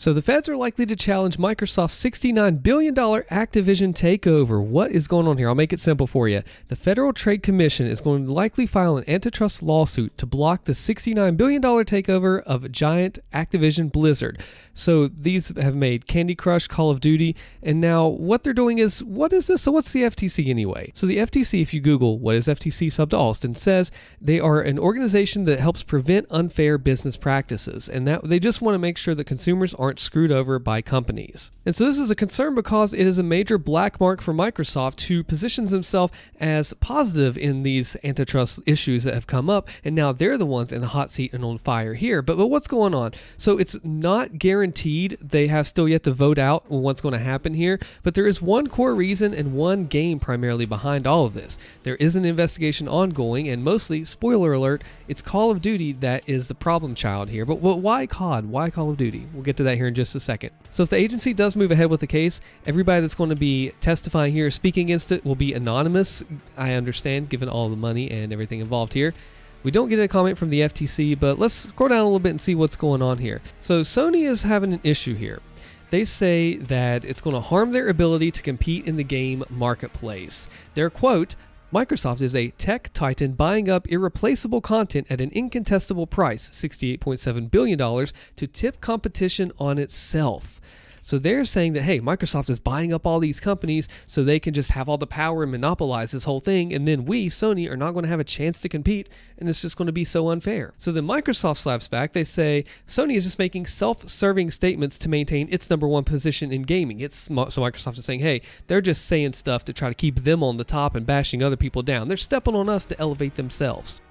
So the feds are likely to challenge Microsoft's $69 billion Activision takeover. What is going on here? I'll make it simple for you. The Federal Trade Commission is going to likely file an antitrust lawsuit to block the $69 billion takeover of giant Activision Blizzard. So these have made Candy Crush, Call of Duty, and now what they're doing is, what is this? So what's the FTC anyway? So the FTC, if you Google what is FTC sub to Alston, says they are an organization that helps prevent unfair business practices, and that they just want to make sure that consumers aren't screwed over by companies. And so this is a concern because it is a major black mark for Microsoft, who positions themselves as positive in these antitrust issues that have come up, and now they're the ones in the hot seat and on fire here. But what's going on? So it's not guaranteed. They have still yet to vote out what's going to happen here, but there is one core reason and one game primarily behind all of this. There is an investigation ongoing, and mostly, spoiler alert, it's Call of Duty that is the problem child here. But why COD? Why Call of Duty? We'll get to that here in just a second. So if the agency does move ahead with the case, everybody that's going to be testifying here, speaking against it, will be anonymous, I understand, given all the money and everything involved here. We don't get a comment from the FTC, but let's scroll down a little bit and see what's going on here. So Sony is having an issue here. They say that it's going to harm their ability to compete in the game marketplace. Their quote, "Microsoft is a tech titan buying up irreplaceable content at an incontestable price, $68.7 billion, to tip competition on itself." So they're saying that, hey, Microsoft is buying up all these companies so they can just have all the power and monopolize this whole thing, and then we, Sony, are not going to have a chance to compete, and it's just going to be so unfair. So then Microsoft slaps back. They say Sony is just making self-serving statements to maintain its number one position in gaming. So Microsoft is saying, hey, they're just saying stuff to try to keep them on the top and bashing other people down. They're stepping on us to elevate themselves.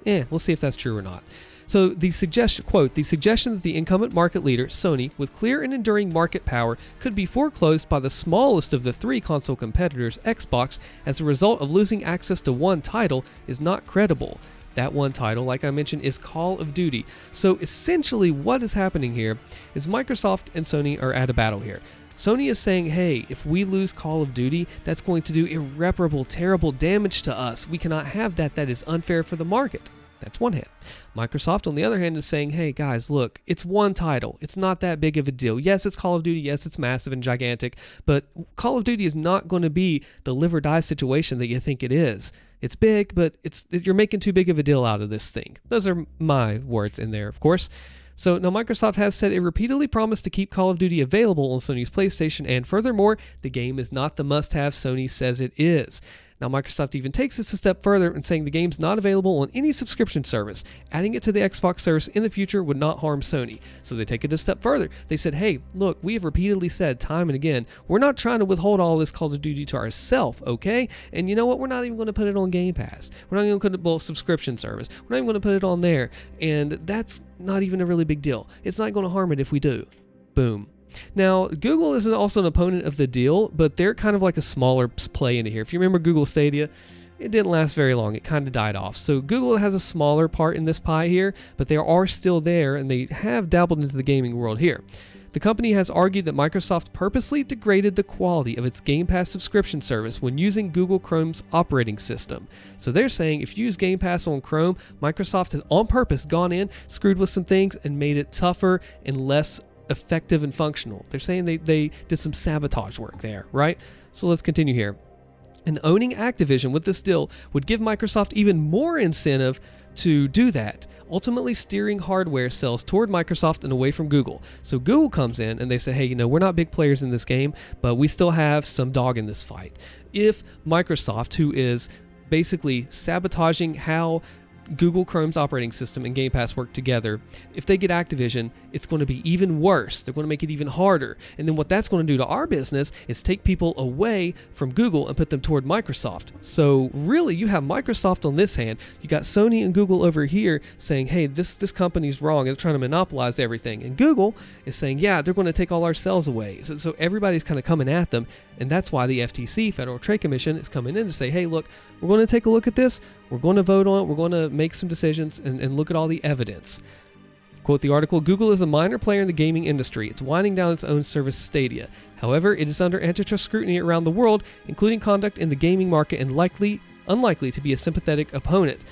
We'll see if that's true or not. So the suggestion, quote, "The suggestion that the incumbent market leader, Sony, with clear and enduring market power, could be foreclosed by the smallest of the three console competitors, Xbox, as a result of losing access to one title is not credible." That one title, like I mentioned, is Call of Duty. So essentially what is happening here is Microsoft and Sony are at a battle here. Sony is saying, hey, if we lose Call of Duty, that's going to do irreparable, terrible damage to us. We cannot have that. That is unfair for the market. That's one hand. Microsoft, on the other hand, is saying, hey, guys, look, it's one title. It's not that big of a deal. Yes, it's Call of Duty. Yes, it's massive and gigantic. But Call of Duty is not going to be the live or die situation that you think it is. It's big, but you're making too big of a deal out of this thing. Those are my words in there, of course. So now Microsoft has said it repeatedly promised to keep Call of Duty available on Sony's PlayStation, and furthermore, the game is not the must-have Sony says it is. Now, Microsoft even takes this a step further in saying the game's not available on any subscription service. Adding it to the Xbox service in the future would not harm Sony. So they take it a step further. They said, hey, look, we have repeatedly said time and again, we're not trying to withhold all this Call of Duty to ourselves, okay? And you know what? We're not even going to put it on Game Pass. We're not even going to put it on subscription service. We're not even going to put it on there. And that's not even a really big deal. It's not going to harm it if we do. Boom. Now, Google is also an opponent of the deal, but they're kind of like a smaller play into here. If you remember Google Stadia, it didn't last very long. It kind of died off. So Google has a smaller part in this pie here, but they are still there, and they have dabbled into the gaming world here. The company has argued that Microsoft purposely degraded the quality of its Game Pass subscription service when using Google Chrome's operating system. So they're saying if you use Game Pass on Chrome, Microsoft has on purpose gone in, screwed with some things, and made it tougher and less effective and functional. They're saying they did some sabotage work there, right? So let's continue here. And owning Activision with this deal would give Microsoft even more incentive to do that, ultimately steering hardware sales toward Microsoft and away from Google. So Google comes in and they say, hey, we're not big players in this game, but we still have some dog in this fight. If Microsoft, who is basically sabotaging how Google Chrome's operating system and Game Pass work together, if they get Activision, it's going to be even worse. They're going to make it even harder. And then what that's going to do to our business is take people away from Google and put them toward Microsoft. So really, you have Microsoft on this hand. You got Sony and Google over here saying, hey, this company's wrong. They're trying to monopolize everything. And Google is saying, yeah, they're going to take all our sales away. So everybody's kind of coming at them. And that's why the FTC, Federal Trade Commission, is coming in to say, hey, look, we're going to take a look at this. We're going to vote on it. We're going to make some decisions and look at all the evidence. Quote the article, Google is a minor player in the gaming industry. It's winding down its own service Stadia. However, it is under antitrust scrutiny around the world, including conduct in the gaming market, and unlikely to be a sympathetic opponent.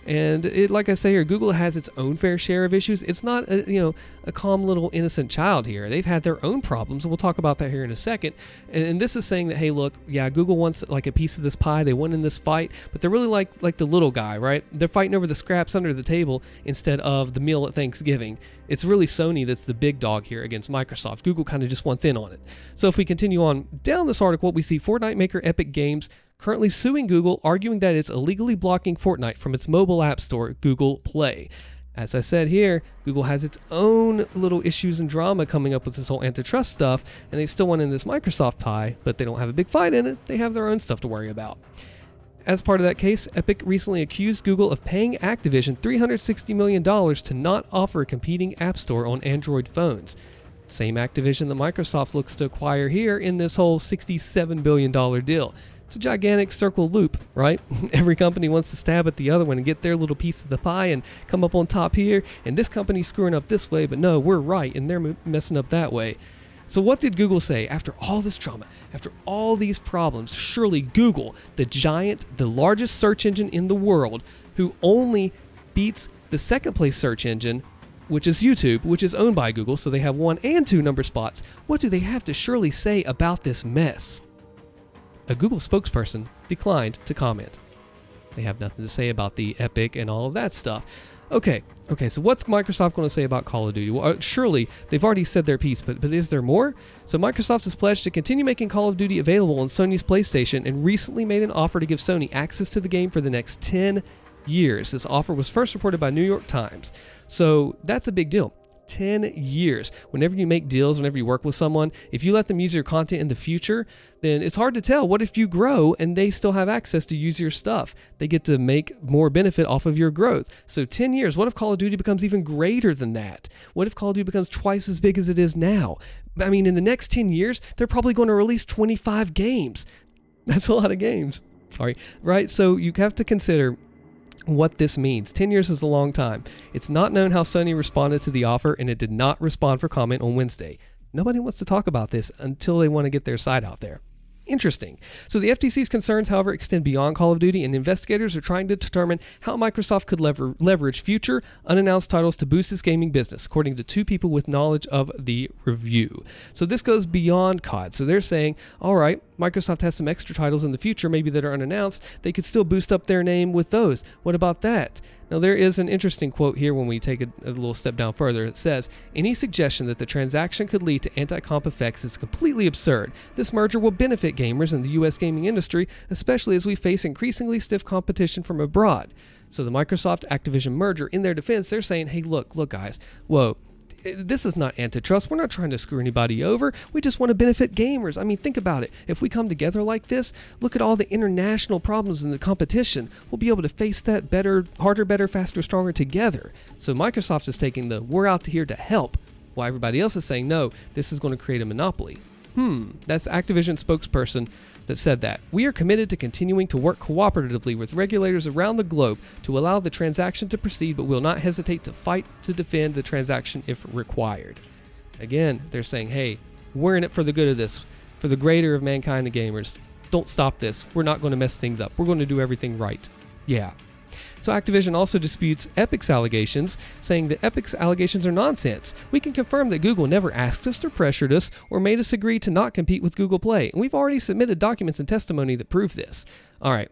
And like I say here, Google has its own fair share of issues. It's not a calm little innocent child here. They've had their own problems, and we'll talk about that here in a second. And this is saying that, hey, look, yeah, Google wants like a piece of this pie. They won in this fight, but they're really like the little guy, right? They're fighting over the scraps under the table instead of the meal at Thanksgiving. It's really Sony that's the big dog here against Microsoft. Google kind of just wants in on it. So if we continue on down this article, we see Fortnite maker Epic Games currently suing Google, arguing that it's illegally blocking Fortnite from its mobile app store, Google Play. As I said here, Google has its own little issues and drama coming up with this whole antitrust stuff, and they still want in this Microsoft pie, but they don't have a big fight in it. They have their own stuff to worry about. As part of that case, Epic recently accused Google of paying Activision $360 million to not offer a competing app store on Android phones. Same Activision that Microsoft looks to acquire here in this whole $67 billion deal. It's a gigantic circle loop, right? Every company wants to stab at the other one and get their little piece of the pie and come up on top here, and this company's screwing up this way, but no, we're right, and they're messing up that way. So what did Google say? After all this drama, after all these problems, surely Google, the giant, the largest search engine in the world, who only beats the second place search engine, which is YouTube, which is owned by Google, so they have 1 and 2 number spots. What do they have to surely say about this mess? A Google spokesperson declined to comment. They have nothing to say about the Epic and all of that stuff. Okay, so what's Microsoft going to say about Call of Duty? Well, surely they've already said their piece, but is there more? So Microsoft has pledged to continue making Call of Duty available on Sony's PlayStation and recently made an offer to give Sony access to the game for the next 10 years. This offer was first reported by New York Times. So that's a big deal. 10 years. Whenever you make deals, whenever you work with someone, if you let them use your content in the future, then it's hard to tell. What if you grow and they still have access to use your stuff? They get to make more benefit off of your growth. So 10 years, what if Call of Duty becomes even greater than that? What if Call of Duty becomes twice as big as it is now? I mean, in the next 10 years, they're probably going to release 25 games. That's a lot of games. Sorry, right? So you have to consider what this means. 10 years is a long time. It's not known how Sony responded to the offer, and it did not respond for comment on Wednesday. Nobody wants to talk about this until they want to get their side out there. Interesting. So the FTC's concerns, however, extend beyond Call of Duty, and investigators are trying to determine how Microsoft could leverage future unannounced titles to boost its gaming business, according to 2 people with knowledge of the review. So this goes beyond COD. So they're saying, all right, Microsoft has some extra titles in the future, maybe that are unannounced. They could still boost up their name with those. What about that? Now, there is an interesting quote here when we take a little step down further. It says, any suggestion that the transaction could lead to anti-comp effects is completely absurd. This merger will benefit gamers in the U.S. gaming industry, especially as we face increasingly stiff competition from abroad. So the Microsoft-Activision merger, in their defense, they're saying, hey, look guys, whoa. This is not antitrust. We're not trying to screw anybody over. We just want to benefit gamers. I mean, think about it. If we come together like this, look at all the international problems in the competition. We'll be able to face that better, harder, better, faster, stronger together. So Microsoft is taking the we're out here to help, while everybody else is saying, no, this is going to create a monopoly. That's Activision spokesperson that said that. We are committed to continuing to work cooperatively with regulators around the globe to allow the transaction to proceed, but will not hesitate to fight to defend the transaction if required. Again, they're saying, hey, we're in it for the good of this, for the greater of mankind and gamers. Don't stop this. We're not going to mess things up. We're going to do everything right. Yeah. So Activision also disputes Epic's allegations, saying that Epic's allegations are nonsense. We can confirm that Google never asked us or pressured us or made us agree to not compete with Google Play, and we've already submitted documents and testimony that prove this. All right,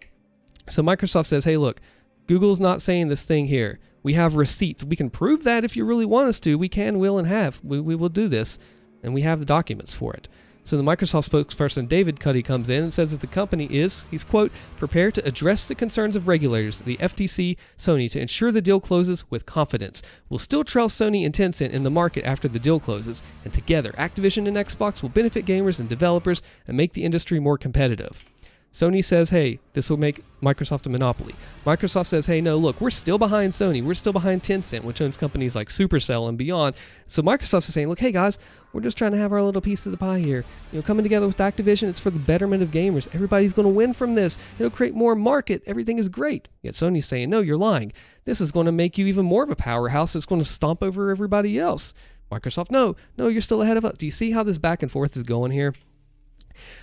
so Microsoft says, hey, look, Google's not saying this thing here. We have receipts. We can prove that if you really want us to. We can, will, and have. We will do this, and we have the documents for it. So the Microsoft spokesperson David Cuddy comes in and says that the company is, he's quote, prepared to address the concerns of regulators, the FTC, Sony, to ensure the deal closes with confidence. We'll still trail Sony and Tencent in the market after the deal closes, and together Activision and Xbox will benefit gamers and developers and make the industry more competitive. Sony says, hey, this will make Microsoft a monopoly. Microsoft says, hey, no, look, we're still behind Sony. We're still behind Tencent, which owns companies like Supercell and beyond. So Microsoft is saying, look, hey, guys, we're just trying to have our little piece of the pie here. You know, coming together with Activision, it's for the betterment of gamers. Everybody's going to win from this. It'll create more market. Everything is great. Yet Sony's saying, no, you're lying. This is going to make you even more of a powerhouse. It's going to stomp over everybody else. Microsoft, no, you're still ahead of us. Do you see how this back and forth is going here?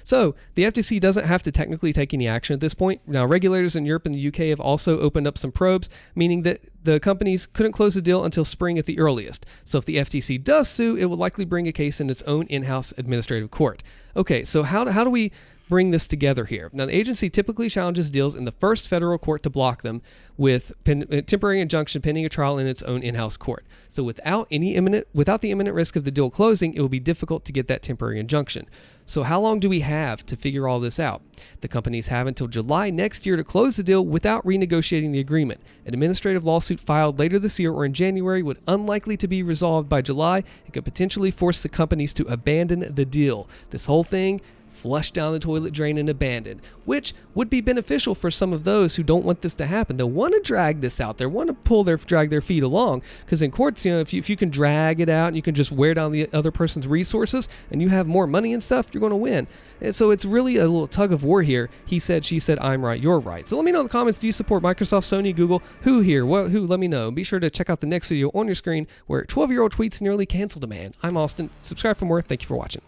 So the FTC doesn't have to technically take any action at this point. Now, regulators in Europe and the UK have also opened up some probes, meaning that the companies couldn't close the deal until spring at the earliest. So if the FTC does sue, it will likely bring a case in its own in-house administrative court. Okay, so how do we bring this together here? Now, the agency typically challenges deals in the first federal court to block them with temporary injunction pending a trial in its own in-house court. So without the imminent risk of the deal closing, it will be difficult to get that temporary injunction. So how long do we have to figure all this out? The companies have until July next year to close the deal without renegotiating the agreement. An administrative lawsuit filed later this year or in January would unlikely to be resolved by July and could potentially force the companies to abandon the deal. This whole thing flushed down the toilet drain and abandoned, which would be beneficial for some of those who don't want this to happen. They'll want to drag this out. They want to drag their feet along, because in courts, if you can drag it out and you can just wear down the other person's resources and you have more money and stuff, you're going to win. And so it's really a little tug of war here. He said, she said, I'm right, you're right. So let me know in the comments, do you support Microsoft, Sony, Google? Who here? Who? Let me know. Be sure to check out the next video on your screen where 12-year-old tweets nearly canceled a man. I'm Austin. Subscribe for more. Thank you for watching.